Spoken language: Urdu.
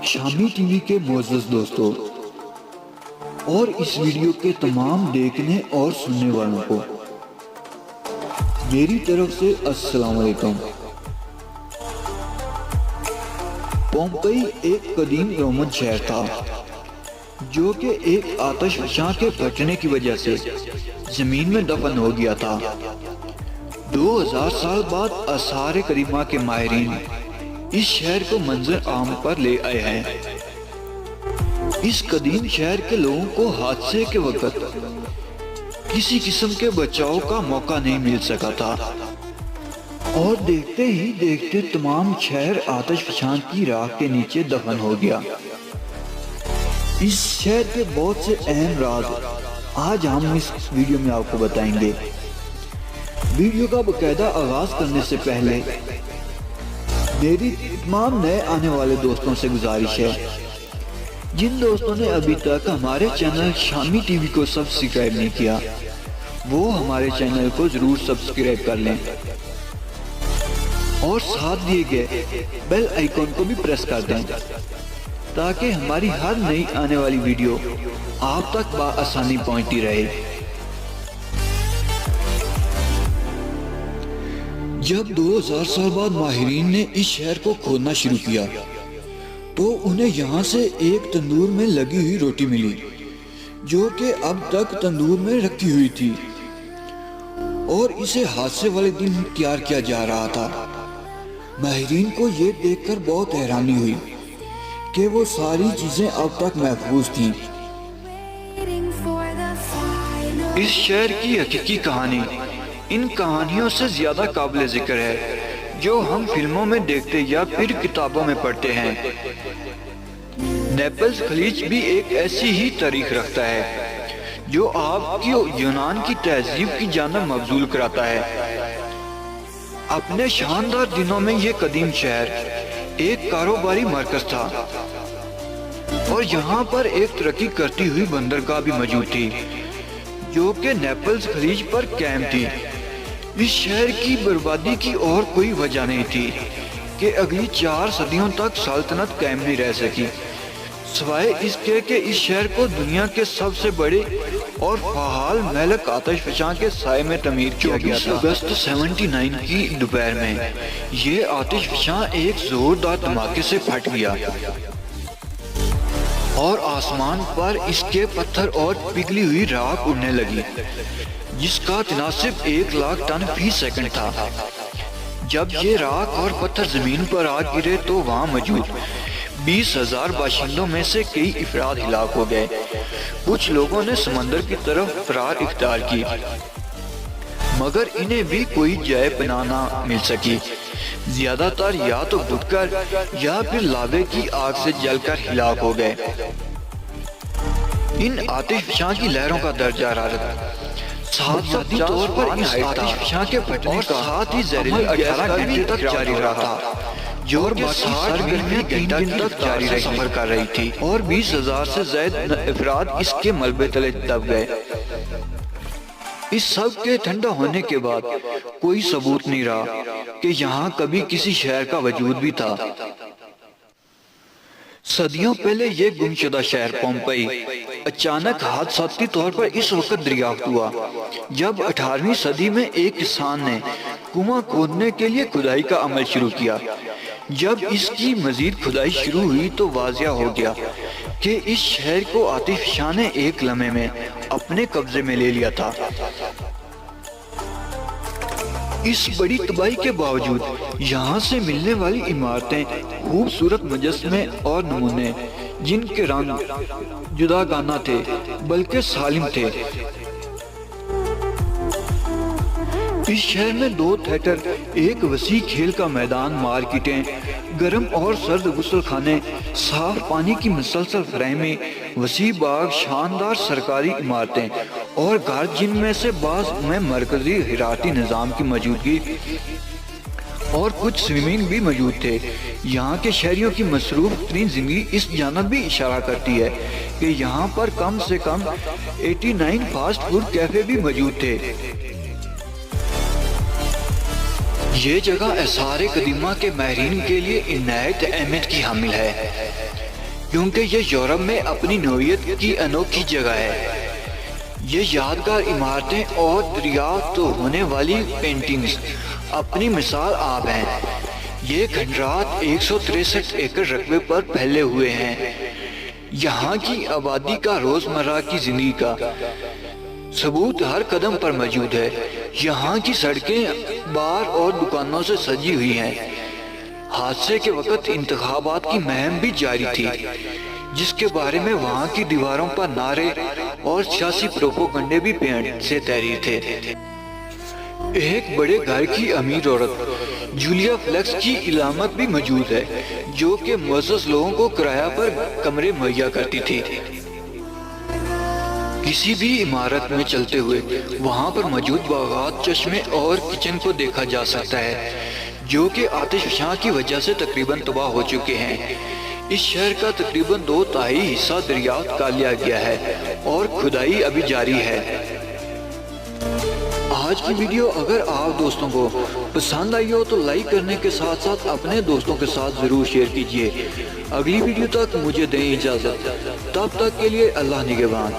شامی ٹی وی کے معزز دوستو اور اس ویڈیو کے تمام دیکھنے اور سننے والوں کو میری طرف سے السلام علیکم۔ پومپئی ایک قدیم رومن شہر تھا جو کہ ایک آتش فشاں کے پھٹنے کی وجہ سے زمین میں دفن ہو گیا تھا۔ 2000 سال بعد آثار قدیمہ کے ماہرین اس شہر کو منظر عام پر لے آئے ہیں۔ اس قدیم شہر کے لوگوں کو حادثے کے وقت کسی قسم کے بچاؤ کا موقع نہیں مل سکا تھا اور دیکھتے ہی دیکھتے تمام شہر آتش فشاں کی راکھ کے نیچے دفن ہو گیا۔ اس شہر کے بہت سے اہم راز آج ہم اس ویڈیو میں آپ کو بتائیں گے۔ ویڈیو کا باقاعدہ آغاز کرنے سے پہلے میری تمام نئے آنے والے دوستوں سے گزارش ہے، جن دوستوں نے ابھی تک ہمارے چینل شامی ٹی وی کو سبسکرائب نہیں کیا وہ ہمارے چینل کو ضرور سبسکرائب کر لیں اور ساتھ دیے گئے بیل آئیکن کو بھی پریس کر دیں تاکہ ہماری ہر نئی آنے والی ویڈیو آپ تک بآسانی پہنچتی رہے۔ جب 2000 سال بعد ماہرین نے اس شہر کو کھودنا شروع کیا تو انہیں یہاں سے ایک تندور میں لگی ہوئی روٹی ملی جو کہ اب تک تندور میں رکھی ہوئی تھی اور اسے حادثے والے دن تیار کیا جا رہا تھا۔ ماہرین کو یہ دیکھ کر بہت حیرانی ہوئی کہ وہ ساری چیزیں اب تک محفوظ تھیں۔ اس شہر کی حقیقی کہانی ان کہانیوں سے زیادہ قابل ذکر ہے جو ہم فلموں میں دیکھتے یا پھر کتابوں میں پڑھتے ہیں۔ نیپلز خلیج بھی ایک ایسی ہی تاریخ رکھتا ہے جو آپ کی یونان کی تہذیب کی جانب مبذول کراتا ہے۔ اپنے شاندار دنوں میں یہ قدیم شہر ایک کاروباری مرکز تھا اور یہاں پر ایک ترقی کرتی ہوئی بندرگاہ بھی موجود تھی جو کہ نیپلز خلیج پر قائم تھی۔ اس شہر کی بربادی کی اور کوئی وجہ نہیں تھی کہ اگلی 4 صدیوں تک سلطنت قائم نہیں رہ سکی، سوائے اس کے کہ اس شہر کو دنیا کے سب سے بڑے اور فعال مہلک آتش فشاں کے سائے میں تعمیر کیا گیا تھا۔ اگست 79 کی دوپہر میں یہ آتش فشاں ایک زوردار دھماکے سے پھٹ گیا اور آسمان پر اس کے پتھر اور پگھلی ہوئی راکھ اڑنے لگی جس کا تناسب 1,00,000 ٹن فی سیکنڈ تھا۔ جب یہ راکھ اور پتھر زمین پر آ گرے تو وہاں موجود 20,000 باشندوں میں سے کئی افراد ہلاک ہو گئے۔ کچھ لوگوں نے سمندر کی طرف فرار اختیار کی مگر انہیں بھی کوئی جائے پناہ نہ مل سکی۔ زیادہ تر یا تو ڈوب کر یا پھر لاوے کی آگ سے جل کر ہلاک ہو گئے۔ ان آتش فشاں کی لہروں کا درجہ حرارت بنیادی طور پر اس آتش فشاں کے پھٹنے کا ساتھ ہی زہریلی 18 گھنٹے تک جاری رہا تھا جو کہ 60 گرمیاں 3 دن تک جاری سفر کر رہی تھی اور 20,000 سے زائد افراد اس کے ملبے تلے دب گئے۔ اس سب کے ٹھنڈا ہونے کے بعد کوئی ثبوت نہیں رہا کہ یہاں کبھی کسی شہر کا وجود بھی تھا۔ صدیوں پہلے یہ گمشدہ شہر پومپئی اچانک حادثاتی طور پر اس وقت دریافت ہوا جب 18ویں صدی میں ایک کسان نے کنواں کھودنے کے لیے کھدائی کا عمل شروع کیا۔ جب اس کی مزید کھدائی شروع ہوئی تو واضح ہو گیا کہ اس شہر کو آتش فشاں نے ایک لمحے میں اپنے قبضے میں لے لیا تھا۔ اس بڑی تباہی کے باوجود یہاں سے ملنے والی عمارتیں خوبصورت مجسمے اور نمونے جن کے رنگ جداگانہ تھے بلکہ سالم تھے۔ اس شہر میں 2 تھیٹر، ایک وسیع کھیل کا میدان، مارکیٹیں، گرم اور سرد غسل خانے، صاف پانی کی مسلسل فراہمی، وسیع باغ، شاندار سرکاری عمارتیں اور گھر جن میں سے بعض میں مرکزی حرارتی نظام کی موجودگی اور کچھ سوئمنگ بھی موجود تھے۔ یہاں کے شہریوں کی مصروف ترین زندگی اس جانب بھی اشارہ کرتی ہے کہ یہاں پر کم سے کم 89 فاسٹ فوڈ کیفے بھی موجود تھے۔ یہ جگہ آثار قدیمہ کے ماہرین کے لیے نہایت اہمیت کی حامل ہے۔ کیونکہ یہ یورپ میں اپنی نوعیت کی انوکھی جگہ ہے۔ یہ یادگار عمارتیں اور دریافت ہونے والی پینٹنگز اپنی مثال آپ ہیں۔ یہ کھنڈرات 163 ایکڑ رقبے پر پھیلے ہوئے ہیں۔ یہاں کی آبادی کا روزمرہ کی زندگی کا ثبوت ہر قدم پر موجود ہے۔ یہاں کی سڑکیں بار اور دکانوں سے سجی ہوئی ہیں۔ حادثے کے وقت انتخابات کی مہم بھی جاری تھی، جس کے بارے میں وہاں کی دیواروں پر نعرے اور سیاسی پروپیگنڈے بھی پینٹ سے تحریر تھے۔ ایک بڑے گھر کی امیر عورت جولیا فلیکس کی علامت بھی موجود ہے، جو کہ معزز لوگوں کو کرایہ پر کمرے مہیا کرتی تھی۔ کسی بھی عمارت میں چلتے ہوئے وہاں پر موجود باغات، چشمے اور کچن کو دیکھا جا سکتا ہے، جو کہ آتش فشاں کی وجہ سے تقریباً تباہ ہو چکے ہیں۔ اس شہر کا تقریباً 2/3 حصہ دریافت کر لیا گیا ہے اور کھدائی ابھی جاری ہے۔ آج کی ویڈیو اگر آپ دوستوں کو پسند آئی ہو تو لائک کرنے کے ساتھ ساتھ اپنے دوستوں کے ساتھ ضرور شیئر کیجیے۔ اگلی ویڈیو تک مجھے دیں اجازت، تب تک کے لیے اللہ نگہبان۔